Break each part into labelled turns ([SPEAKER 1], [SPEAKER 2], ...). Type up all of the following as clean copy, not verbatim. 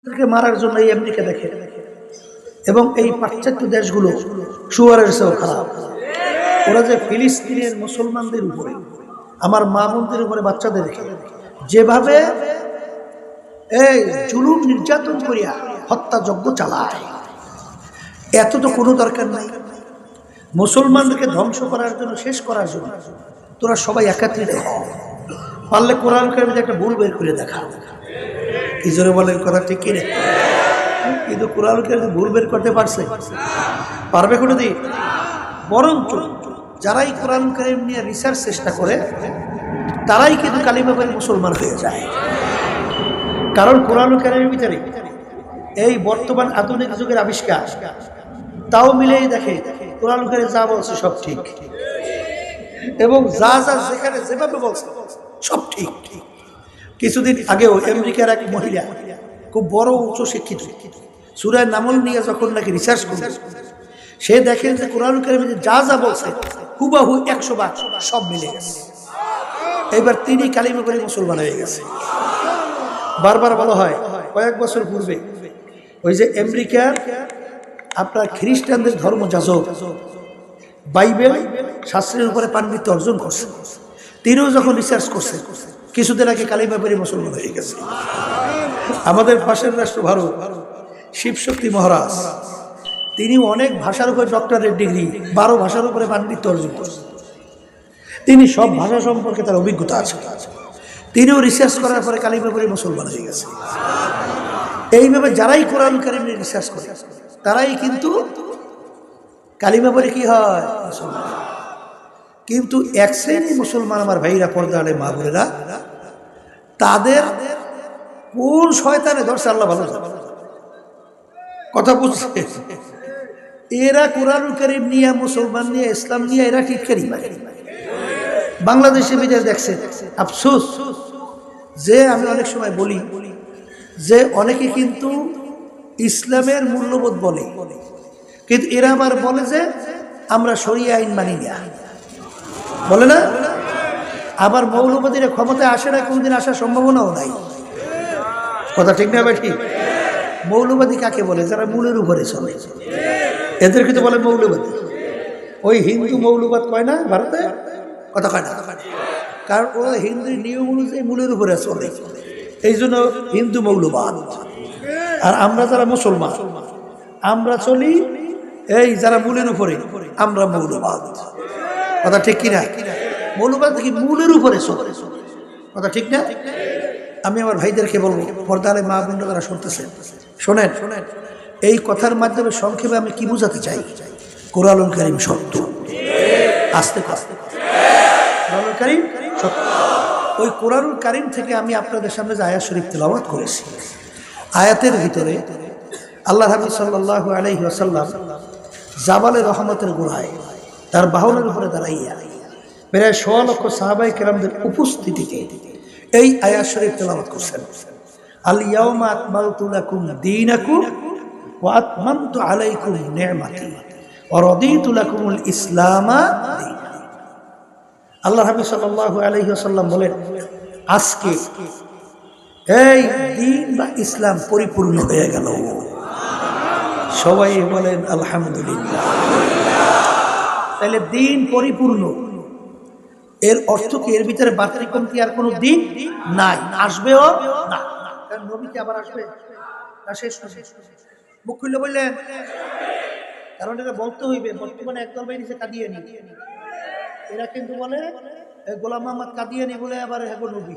[SPEAKER 1] তাদেরকে মারার জন্য এই আমেরিকা দেখে এবং এই পাশ্চাত্য দেশগুলো শুয়ারের চেয়েও খারাপ। ওরা যে ফিলিস্তিনের মুসলমানদের উপরে, আমার মা বোনদের উপরে, বাচ্চাদের যেভাবে এই জুলুম নির্যাতন করিয়া হত্যাযজ্ঞ চালায়, এত তো কোনো দরকার নাই। মুসলমানদেরকে ধ্বংস করার জন্য, শেষ করার জন্য তোরা সবাই একত্রিত হ। পারলে কোরআন কারিমে একটা ভুল বের করে দেখা। কি জোরে বলেন কথা ঠিক কিনে? কিন্তু কোরআন কারিমে ভুল বের করতে পারবে কোনোদিন? বরঞ্চ যারাই কোরআন কারিম নিয়ে রিসার্চ চেষ্টা করে তারাই কিন্তু কালিমা পড়ে মুসলমান হয়ে যায়। কারণ কোরআন কারিমের ভিতরে এই বর্তমান আধুনিক যুগের আবিষ্কার তাও মিলেই দেখে কোরআন কারিম যা বলছে সব ঠিক, এবং যা যা যেখানে যেভাবে বলছে সব ঠিক। কিছুদিন আগেও আমেরিকার এক মহিলা, খুব বড় উচ্চ শিক্ষিত, সূরা নামল নিয়ে যখন নাকি রিসার্চ করে, সে দেখেন যে কোরআন কারিমে যা যা বলছে হুবাহু 100 ভাগ সব মিলে গেছে। এবার তিনি কালিমা পড়ে মুসলমান হয়ে গেছে। বারবার বলা হয়, কয়েক বছর পূর্বে ওই যে আমেরিকার আপনার খ্রিস্টানদের ধর্মযাজক বাইবেল শাস্ত্রের উপরে পাণ্ডিত্য অর্জন করছে, তিনিও যখন রিসার্চ করছে কিছুদিন আগে কালিমা পড়ে মুসলমান হয়ে গেছে। আমাদের পাশের রাষ্ট্র ভারত, শিবশক্তি মহারাজ, তিনি অনেক ভাষার উপরে ডক্টরেট ডিগ্রি, 12 ভাষার উপরে পাণ্ডিত্য অর্জন করছেন। তিনি সব ভাষা সম্পর্কে তার অভিজ্ঞতা আছে। তিনিও রিসার্চ করার পরে কালিমা পড়ে মুসলমান হয়ে গেছে। এইভাবে যারাই কোরআন কারিম নিয়ে রিসার্চ করে তারাই কিন্তু কালিমা পড়ে কি হয়? মুসলমান। কিন্তু এক শ্রেণী মুসলমান আমার ভাইরা, পর্দা আলে মা বোনেরা, তাদের কোন শয়তানে ধরছে আল্লাহ ভালো জানে। কথা বুঝছে? এরা কোরআন কারিম নিয়ে, মুসলমান নিয়ে, ইসলাম নিয়ে এরা টিটকারি মারে। বাংলাদেশে বিদেশ দেখছে, আফসোস যে আমি অনেক সময় বলি যে অনেকে কিন্তু ইসলামের মূল্যবোধ বলে, কিন্তু এরা আবার বলে যে আমরা শরিয়া আইন মানি না, বলে না? আবার মৌলবাদীরা ক্ষমতায় আসে না, কোনদিন আসার সম্ভাবনাও নাই। কথা ঠিক না ভাই? ঠিক। মৌলবাদী কাকে বলে? যারা মূলের উপরে চলে, এদের কিন্তু বলে মৌলবাদী। ওই হিন্দু মৌলবাদ কয় না ভারতে? কথা কয় না, কারণ ওরা হিন্দুর নিয়ম অনুযায়ী মূলের উপরে চলে, এই জন্য হিন্দু মৌলবাদ। আর আমরা যারা মুসলমান, আমরা চলি এই যারা মূলের উপরে, আমরা মৌলবাদ। কথা ঠিক কিনা? মৌলবাদ কি মূলের উপরে চলে, কথা ঠিক না? আমি আমার ভাইদেরকে বলবো, পর্দালে মা বোনরা যারা শুনতেছেন, শোনেন, এই কথার মাধ্যমে সংক্ষেপে আমি কি বোঝাতে চাই? কোরআন কারীম সত্য। আস্তে আস্তে কোরআন কারীম সত্য। ওই কোরআন কারীম থেকে আমি আপনাদের সামনে যে আয়াত শরীফ তেলাওয়াত করেছি, আয়াতের ভিতরে আল্লাহ হাবিব সাল্লাল্লাহু আলাইহি ওয়াসাল্লাম জাবালে রহমতের গোড়ায় তার বাহনের উপরে দাঁড়াইয়া প্রায় 100 লক্ষ সাহাবায়ে কেরামদের উপস্থিতিতে এই আয়াত শরীফ তেলাওয়াত করছেন। আল ইয়াউমা আকমালতু লাকুম দীনাকুম ওয়া আতমামতু আলাইকুম নি'মাতি ওয়া রাদিতু লাকুমুল ইসলামা দীনা। আল্লাহ হাবিব সাল্লাল্লাহু আলাইহি ওয়াসাল্লাম বলেন, আজকে এই দ্বীন বা ইসলাম পরিপূর্ণ হয়ে গেল। সবাই বলেন আলহামদুলিল্লাহ। তাহলে দ্বীন পরিপূর্ণ, এর অর্থ কি এর ভিতরে বাড়তি কমতি আর কোনো দিন নাই, আসবেও না। কারণ নবী কি আবার আসবে না? শেষ মুখ খুললে বললেন, কারণ এটা বলতে হইবে। বর্তমানে একদল বেরিয়েছে কাদিয়ানি, এরা কিন্তু বলে গোলাম মোহাম্মদ কাদিয়ানি বলে আবার এখন নবী,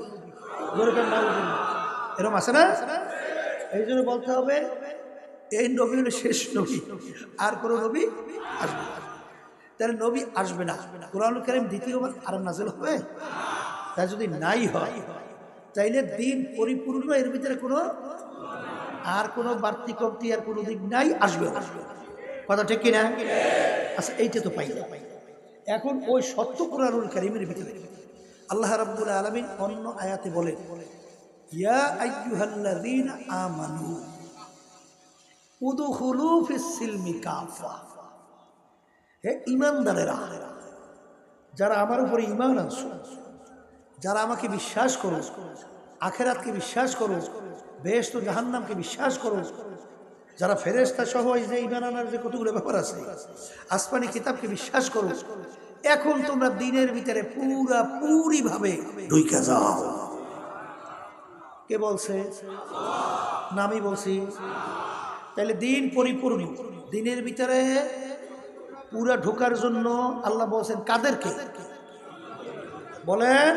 [SPEAKER 1] এরকম আছে না? এই জন্য বলতে হবে এই নবী হলো শেষ নবী, আর কোনো নবী আসবে না। তাহলে নবী আসবে না, কোরআন কারীম দ্বিতীয়বার আর নাযিল হবে? তা যদি নাই হয় তাইলে দিন পরিপূর্ণ, এর ভিতরে কোনো আর কোনো বাড়তি কমতি আর কোনো দিক নাই, আসবে। কথা ঠিক কিনা? আচ্ছা, এইটা তো পাই না। এখন ওই সত্য কোরআনুল কারীমের ভিতরে আল্লাহ রাব্বুল আলামিন অন্য আয়াতে বলে, ইয়া আইয়ুহাল্লাযীনা আমানু উদখুলু ফিস সিলমি কাফা। হে ঈমানদারেরা, যারা আমার উপরে ঈমান আনছো, যারা আমাকে বিশ্বাস করো, আখিরাতকে বিশ্বাস করো, বেহেশত জাহান্নামকে বিশ্বাস করো, যারা ফেরেশতা সহ এই যে ঈমান আনার যে কতগুলো ব্যাপার আছে, আসমানি কিতাবকে বিশ্বাস করো, এখন তোমরা দিনের ভিতরে পুরি ভাবে ঢুইকা যাও। কে বলছে? নামই বলছি। তাহলে দিন পরিপূর্ণ, দিনের ভিতরে পুরা ঢোকার জন্য আল্লাহ বলছেন কাদেরকে? বলেন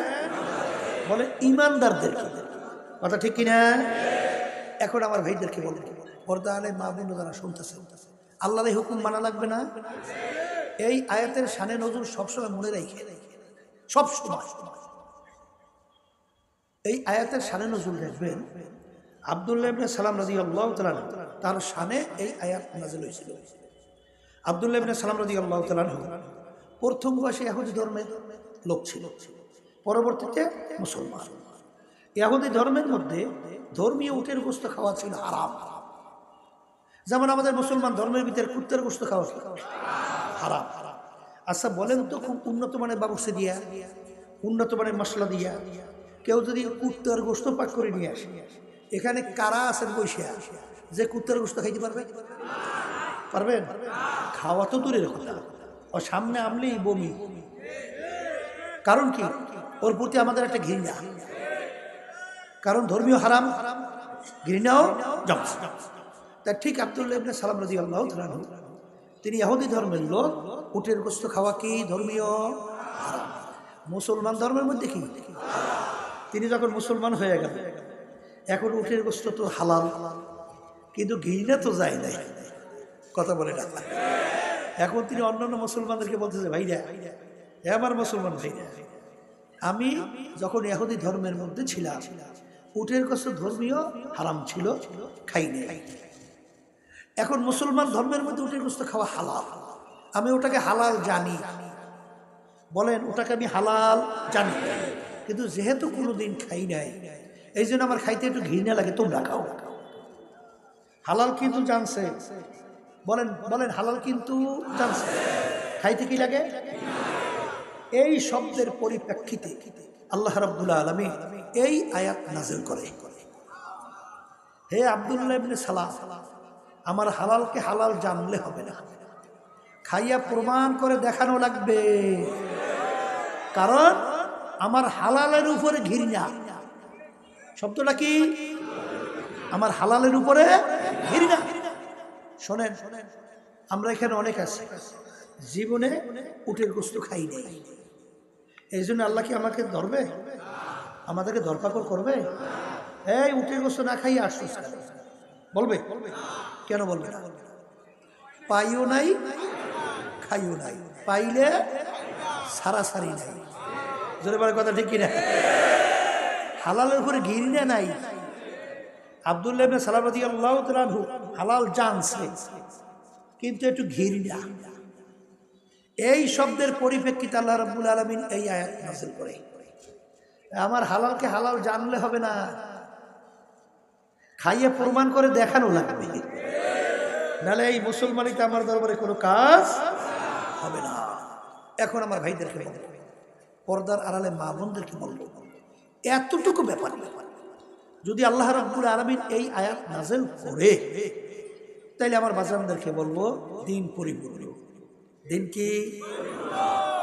[SPEAKER 1] ইমানদারদেরকে। কথা ঠিক কিনা? এখন আমার ভাইদেরকে বলেন, পর্দা আলে মা বোন যারা শুনতেছে, আল্লাহর এই হুকুম মানা লাগবে না? এই আয়াতের শানে নজুল সবসময় মনে রাখে, সবসময় এই আয়াতের শানে নজুল দেখবেন। আব্দুল্লাহ ইবনে সালাম রাদিয়াল্লাহু তাআলা তার শানে এই আয়াত নাযিল হয়েছিল। আব্দুল্লাহ ইবনে সালাম রাদিয়াল্লাহু তাআলা প্রথম বয়সে ইহুদি ধর্মের লোক ছিল, পরবর্তীতে মুসলমান। ইহুদি ধর্মের মধ্যে ধর্মীয় উটের গোশত খাওয়া ছিল হারাম, যেমন আমাদের মুসলমান ধর্মের ভিতরে কুত্তার গোশত খাওয়া হারাম। আচ্ছা বলেন তো, খুব উন্নত মানের বাবুর্চি দিয়া, উন্নত মানের মশলা দিয়া কেউ যদি কুত্তার গোশত পাক করে নিয়ে আসে, এখানে কারা আছেন বৈশা যে কুত্তার গোশত খাইতে পারবেন? পারবেন? খাওয়া তো দূরের কথা, ও সামনে আমলেই বমি। কারণ কি? ওর প্রতি আমাদের একটা ঘৃণা, কারণ ধর্মীয় হারাম, ঘৃণাও জমছে। তা ঠিক আব্দুল্লাহ ইবনে সালাম রাদিয়াল্লাহু তাআলা তিনি ইহুদি ধর্মের লোক, উটের গোশত খাওয়া কি ধর্মীয় হারাম। মুসলমান ধর্মের মধ্যে কি? তিনি যখন মুসলমান হয়ে গেল, এখন উটের গোশত তো হালাল, কিন্তু ঘৃণা তো যায় নাই। কথা বলে না। এখন তিনি অন্যান্য মুসলমানদেরকে বলতেছে, ভাইরা, আমার মুসলমান ভাইরা, আমি যখন ইহুদি ধর্মের মধ্যে ছিলাম, উটের গোশত ধর্মীয় হারাম ছিল, খাই নাই। এখন মুসলমান ধর্মের মধ্যে উটের গোশত খাওয়া হালাল, আমি ওটাকে হালাল জানি। বলেন, ওটাকে আমি হালাল জানি, কিন্তু যেহেতু কোনোদিন খাই নাই, এই জন্য আমার খাইতে একটু ঘৃণা লাগে। তোমরা খাও। হালাল কিন্তু জানছে, বলেন হালাল কিন্তু জানছে, খাইতে কি লাগে? এই শব্দের পরিপ্রেক্ষিতে আল্লাহ রাব্বুল আলামিন এই আয়াত নাযিল করে, হে আব্দুল্লাহ ইবনে সালাম, আমার হালালকে হালাল জানলে হবে না, খাইয়া প্রমাণ করে দেখানো লাগবে। কারণ আমার হালালের উপরে ঘৃণা। শব্দটা কি? আমার হালালের উপরে ঘৃণা। শোনেন, আমরা এখানে অনেক আছি জীবনে উটের গোশত খাই নাই, এই জন্য আল্লাহ কি আমাকে ধরবে? আমাদেরকে ধরপাকড় করবে? এই উটের গোশত না খাইয়ে আসছিস বলবে? কেন বলবে না? পাইও নাই, খাইও নাই, পাইলে সারাসারি নাই। জোরে বলার কথা ঠিক কিনা? হালালের উপরে ঘৃণা নাই। আব্দুল্লাহ ইবনে সালাম রাদিয়াল্লাহু তাআলা হালাল জানছে, কিন্তু একটু ঘৃণা। এই শব্দের পরিপ্রেক্ষিতে আল্লাহ রাব্বুল আলামিন এই আয়াত নাযিল করে, আমার হালালকে হালাল জানলে হবে না, খাইয়ে প্রমাণ করে দেখানো লাগবে, নাহলে এই মুসলমানিতে আমার দরবারে কোনো কাজ হবে না। এখন আমার ভাইদেরকে বলবো, পর্দার আড়ালে মা বোনদেরকে বলবো, এতটুকু ব্যাপার যদি আল্লাহ রাব্বুল আলামিন এই আয়াত নাযিল করে, তাইলে আমার বাজানদেরকে বলবো দিন পরিপূর্ণ। দিন কি?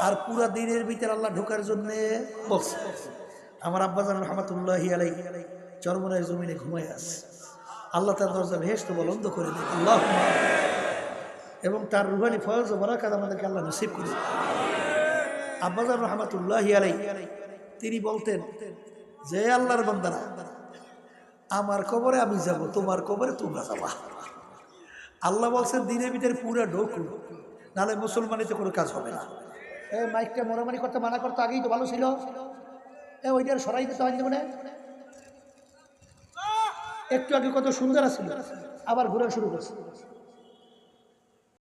[SPEAKER 1] আর পুরা দিনের ভিতরে আল্লাহ ঢোকার জন্য বলছে। আমার আব্বাজান রাহমাতুল্লাহি আলাইহি চরমনায় জমিনে ঘুমায় আছে, আল্লাহ তার দরজা বেহেশত বন্ধ করে দেয়, আল্লাহুম্মা, এবং তার রুহানি ফয়জ ও বারাকাত আমাদেরকে আল্লাহ নসিব করে। আব্বাজান রাহমাতুল্লাহি আলাইহি তিনি বলতেন যে, আল্লাহর বান্দারা, আমার কবরে আমি যাব, তোমার কবরে তোমরা যাবা। আল্লাহ বলছেন দিনের ভিতরে পুরা ঢোকো, নাহলে মুসলমানিতে কোনো কাজ হবে না। মাইকটা মোরামারি করতে মানা করতে আগেই তো ভালো ছিল, ওইটার সরাই দিতে হয় না। একটু আগে কত সুন্দর আছিল, আবার ঘুরে শুরু করছে।